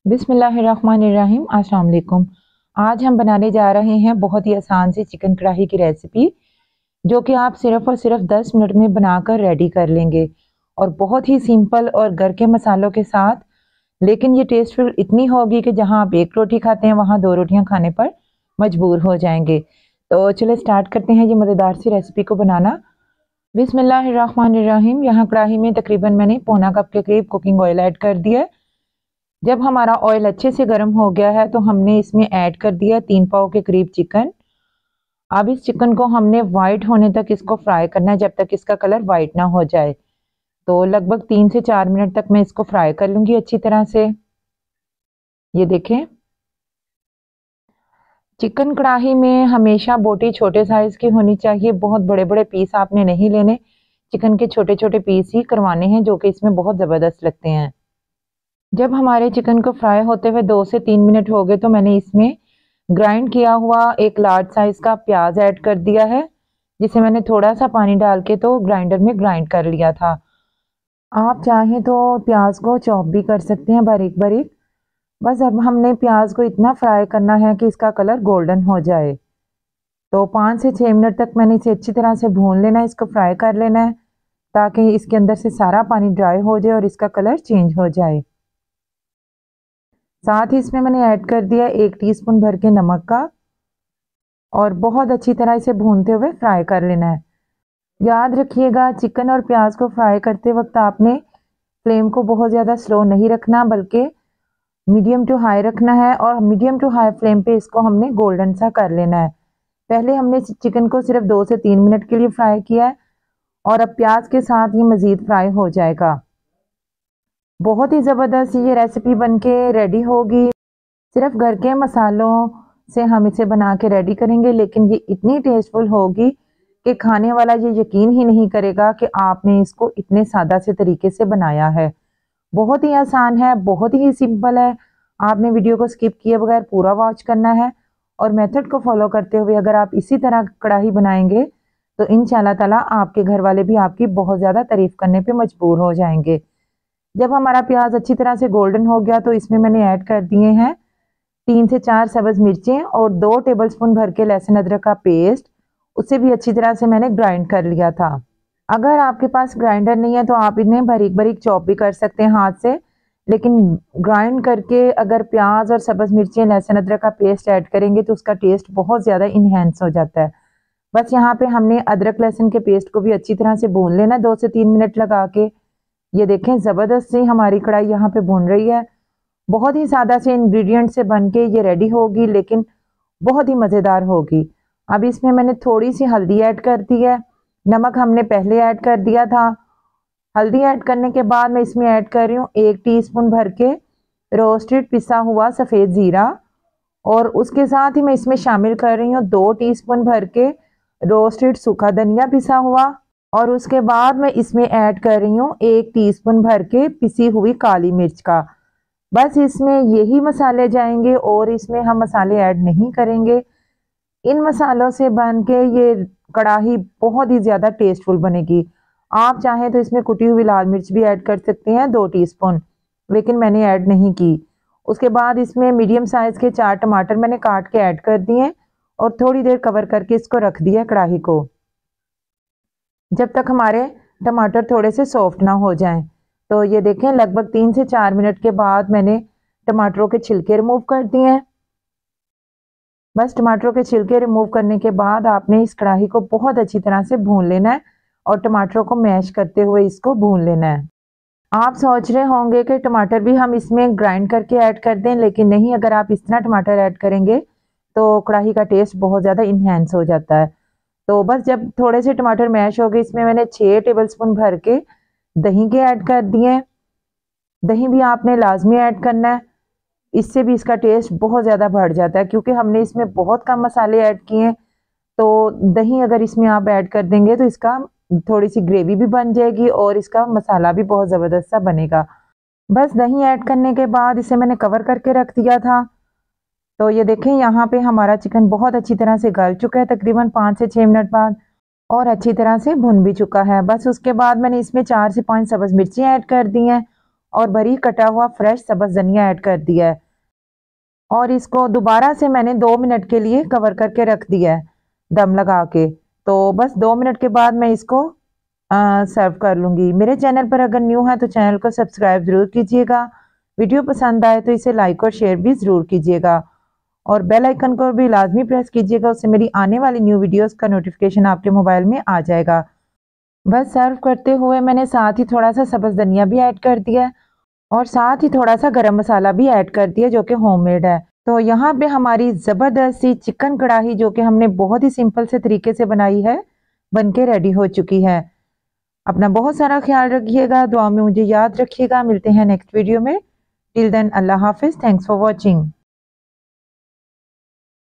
बिस्मिल्लाहिर्रहमानिर्रहीम। अस्सलाम वालेकुम। आज हम बनाने जा रहे हैं बहुत ही आसान सी चिकन कढ़ाई की रेसिपी, जो कि आप सिर्फ और सिर्फ 10 मिनट में बनाकर रेडी कर लेंगे और बहुत ही सिंपल और घर के मसालों के साथ। लेकिन ये टेस्टफुल इतनी होगी कि जहां आप एक रोटी खाते हैं वहां 2 रोटियां खाने पर मजबूर हो जाएंगे। तो चलो स्टार्ट करते हैं ये मज़ेदार सी रेसिपी को बनाना। बिस्मिल्लाहिर्रहमानिर्रहीम। यहाँ कढ़ाई में तकरीबन मैंने पौना कप के करीब कुकिंग ऑयल ऐड कर दिया है। जब हमारा ऑयल अच्छे से गर्म हो गया है तो हमने इसमें ऐड कर दिया 3 पाव के करीब चिकन। अब इस चिकन को हमने वाइट होने तक इसको फ्राई करना है, जब तक इसका कलर वाइट ना हो जाए। तो लगभग 3 से 4 मिनट तक मैं इसको फ्राई कर लूंगी अच्छी तरह से। ये देखें, चिकन कढ़ाई में हमेशा बोटी छोटे साइज की होनी चाहिए। बहुत बड़े बड़े पीस आपने नहीं लेने, चिकन के छोटे छोटे पीस ही करवाने हैं, जो कि इसमें बहुत ज़बरदस्त लगते हैं। जब हमारे चिकन को फ्राई होते हुए 2 से 3 मिनट हो गए तो मैंने इसमें ग्राइंड किया हुआ एक लार्ज साइज का प्याज ऐड कर दिया है, जिसे मैंने थोड़ा सा पानी डाल के तो ग्राइंडर में ग्राइंड कर लिया था। आप चाहें तो प्याज को चॉप भी कर सकते हैं बारीक बारीक। बस अब हमने प्याज को इतना फ्राई करना है कि इसका कलर गोल्डन हो जाए। तो 5 से 6 मिनट तक मैंने इसे अच्छी तरह से भून लेना है, इसको फ्राई कर लेना है, ताकि इसके अंदर से सारा पानी ड्राई हो जाए और इसका कलर चेंज हो जाए। साथ ही इसमें मैंने ऐड कर दिया 1 टीस्पून भर के नमक का, और बहुत अच्छी तरह इसे भूनते हुए फ्राई कर लेना है। याद रखिएगा, चिकन और प्याज को फ्राई करते वक्त आपने फ्लेम को बहुत ज़्यादा स्लो नहीं रखना, बल्कि मीडियम टू हाई रखना है। और मीडियम टू हाई फ्लेम पे इसको हमने गोल्डन सा कर लेना है। पहले हमने चिकन को सिर्फ 2 से 3 मिनट के लिए फ्राई किया है, और अब प्याज के साथ ये मज़ीद फ्राई हो जाएगा। बहुत ही ज़बरदस्त ये रेसिपी बनके रेडी होगी। सिर्फ घर के मसालों से हम इसे बना के रेडी करेंगे, लेकिन ये इतनी टेस्टफुल होगी कि खाने वाला ये यकीन ही नहीं करेगा कि आपने इसको इतने सादा से तरीके से बनाया है। बहुत ही आसान है, बहुत ही सिंपल है। आपने वीडियो को स्किप किए बगैर पूरा वॉच करना है, और मेथड को फॉलो करते हुए अगर आप इसी तरह कढ़ाई बनाएंगे तो इंशाल्लाह ताला आपके घर वाले भी आपकी बहुत ज़्यादा तारीफ करने पर मजबूर हो जाएंगे। जब हमारा प्याज अच्छी तरह से गोल्डन हो गया तो इसमें मैंने ऐड कर दिए हैं 3 से 4 सब्ज मिर्चें और 2 टेबलस्पून भर के लहसुन अदरक का पेस्ट। उसे भी अच्छी तरह से मैंने ग्राइंड कर लिया था। अगर आपके पास ग्राइंडर नहीं है तो आप इन्हें बारीक बारीक चॉप भी कर सकते हैं हाथ से, लेकिन ग्राइंड करके अगर प्याज और सब्ज मिर्चें लहसुन अदरक का पेस्ट ऐड करेंगे तो उसका टेस्ट बहुत ज़्यादा इन्हेंस हो जाता है। बस यहाँ पे हमने अदरक लहसुन के पेस्ट को भी अच्छी तरह से भून लेना 2 से 3 मिनट लगा के। ये देखें, ज़बरदस्त सी हमारी कढ़ाई यहाँ पे भून रही है। बहुत ही सादा से इंग्रेडिएंट से बनके ये रेडी होगी, लेकिन बहुत ही मज़ेदार होगी। अब इसमें मैंने थोड़ी सी हल्दी ऐड कर दी है। नमक हमने पहले ऐड कर दिया था। हल्दी ऐड करने के बाद मैं इसमें ऐड कर रही हूँ 1 टीस्पून भर के रोस्टेड पिसा हुआ सफ़ेद ज़ीरा, और उसके साथ ही मैं इसमें शामिल कर रही हूँ 2 टीस्पून भर के रोस्टेड सूखा धनिया पिसा हुआ, और उसके बाद मैं इसमें ऐड कर रही हूँ 1 टीस्पून भर के पिसी हुई काली मिर्च का। बस इसमें यही मसाले जाएंगे और इसमें हम मसाले ऐड नहीं करेंगे। इन मसालों से बन के ये कढ़ाई बहुत ही ज़्यादा टेस्टफुल बनेगी। आप चाहें तो इसमें कुटी हुई लाल मिर्च भी ऐड कर सकते हैं 2 टीस्पून, लेकिन मैंने ऐड नहीं की। उसके बाद इसमें मीडियम साइज़ के 4 टमाटर मैंने काट के ऐड कर दिए, और थोड़ी देर कवर करके इसको रख दिया कढ़ाई को, जब तक हमारे टमाटर थोड़े से सॉफ्ट ना हो जाएं। तो ये देखें, लगभग 3 से 4 मिनट के बाद मैंने टमाटरों के छिलके रिमूव कर दिए हैं। बस टमाटरों के छिलके रिमूव करने के बाद आपने इस कढ़ाई को बहुत अच्छी तरह से भून लेना है, और टमाटरों को मैश करते हुए इसको भून लेना है। आप सोच रहे होंगे कि टमाटर भी हम इसमें ग्राइंड करके ऐड कर दें, लेकिन नहीं, अगर आप इस तरह टमाटर ऐड करेंगे तो कढ़ाई का टेस्ट बहुत ज़्यादा इन्हेंस हो जाता है। तो बस जब थोड़े से टमाटर मैश हो गए, इसमें मैंने 6 टेबलस्पून भर के दही के ऐड कर दिए। दही भी आपने लाजमी ऐड करना है, इससे भी इसका टेस्ट बहुत ज़्यादा बढ़ जाता है, क्योंकि हमने इसमें बहुत कम मसाले ऐड किए हैं। तो दही अगर इसमें आप ऐड कर देंगे तो इसका थोड़ी सी ग्रेवी भी बन जाएगी और इसका मसाला भी बहुत ज़बरदस्त सा बनेगा। बस दही ऐड करने के बाद इसे मैंने कवर करके रख दिया था। तो ये देखें, यहाँ पे हमारा चिकन बहुत अच्छी तरह से गल चुका है, तकरीबन 5 से 6 मिनट बाद, और अच्छी तरह से भुन भी चुका है। बस उसके बाद मैंने इसमें 4 से 5 सब्ज़ मिर्ची ऐड कर दी हैं, और बारीक कटा हुआ फ्रेश सब्ज़ धनिया ऐड कर दिया है और इसको दोबारा से मैंने 2 मिनट के लिए कवर करके रख दिया है दम लगा के। तो बस 2 मिनट के बाद मैं इसको सर्व कर लूँगी। मेरे चैनल पर अगर न्यू है तो चैनल को सब्सक्राइब ज़रूर कीजिएगा। वीडियो पसंद आए तो इसे लाइक और शेयर भी ज़रूर कीजिएगा और बेल आइकन को भी लाजमी प्रेस कीजिएगा, उससे मेरी आने वाली न्यू वीडियोस का नोटिफिकेशन आपके मोबाइल में आ जाएगा। बस सर्व करते हुए मैंने साथ ही थोड़ा सा सब्ज़ धनिया भी ऐड कर दिया है और साथ ही थोड़ा सा गरम मसाला भी ऐड कर दिया जो कि होममेड है। तो यहाँ पे हमारी ज़बरदस्त सी चिकन कढ़ाई जो कि हमने बहुत ही सिंपल से तरीके से बनाई है बनके रेडी हो चुकी है। अपना बहुत सारा ख्याल रखिएगा, दुआ में मुझे याद रखिएगा। मिलते हैं नेक्स्ट वीडियो में। टिल देन अल्लाह हाफिज़। Thanks for watching.